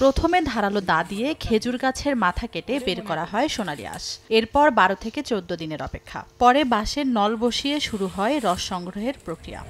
প্রথমে ধারালো দা দিয়ে খেজুর গাছের মাথা কেটে বের করা হয় সোনালী আঁশ। এরপর 12 থেকে 14 দিনের অপেক্ষা। পরে বাঁশের নল বসিয়ে শুরু হয় রস সংগ্রহের প্রক্রিয়া।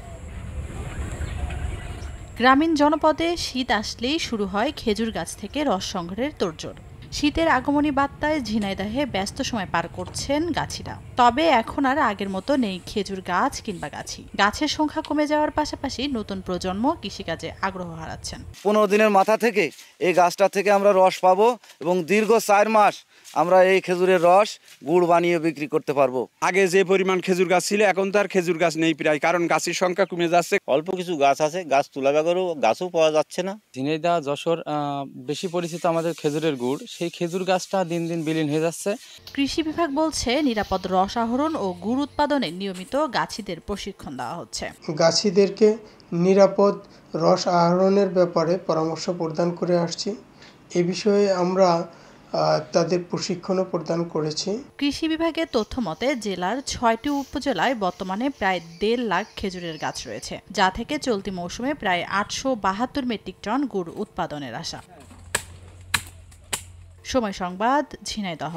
গ্রামীণ জনপদে শীত আসলেই শুরু হয় খেজুর গাছ থেকে রস সংগ্রহের তোড়জোড়। শীতের আগমনী বার্তায় ঝিনাইদহে ব্যস্ত সময় পার করছেন গাছিরা। তবে এখন আর আগের মতো নেই খেজুর গাছ কিংবা গাছি। গাছের সংখ্যা কমে যাওয়ার পাশাপাশি নতুন প্রজন্ম কৃষিকাজে আগ্রহ হারাচ্ছেন। 15 দিনের মাথা থেকে এই গাছটা থেকে আমরা রস পাবো এবং দীর্ঘ 4 মাস আমরা এই খেজুরের রস গুড় বানিয়ে বিক্রি করতে পারবো। আগে যে পরিমাণ খেজুর গাছ ছিল এখন তো আর খেজুর গাছ নেই প্রায়, কারণ গাছের সংখ্যা কমে যাচ্ছে। অল্প কিছু গাছ আছে, গাছ তোলা বেগরও গাছও পাওয়া যাচ্ছে না। ঝিনাইদহ যশোর বেশি পরিচিত আমাদের খেজুরের গুড়, সেই খেজুর গাছটা দিন দিন বিলীন হয়ে যাচ্ছে। কৃষি বিভাগ বলছে নিরাপদ রস আহরণ ও গুড় উৎপাদনে নিয়মিত গাছিদের প্রশিক্ষণ দেওয়া হচ্ছে। গাছিদেরকে নিরাপদ রস আহরণের ব্যাপারে পরামর্শ প্রদান করে আসছি। এ বিষয়ে আমরা তাদের প্রশিক্ষণও প্রদান করেছি। কৃষি বিভাগের তথ্য মতে জেলার 6টি উপজেলায় বর্তমানে প্রায় 1.5 লাখ খেজুরের গাছ রয়েছে, যা থেকে চলতি মৌসুমে প্রায় 872 মেট্রিক টন গুড় উৎপাদনের আশা। সময় সংবাদ, ঝিনাইদহ।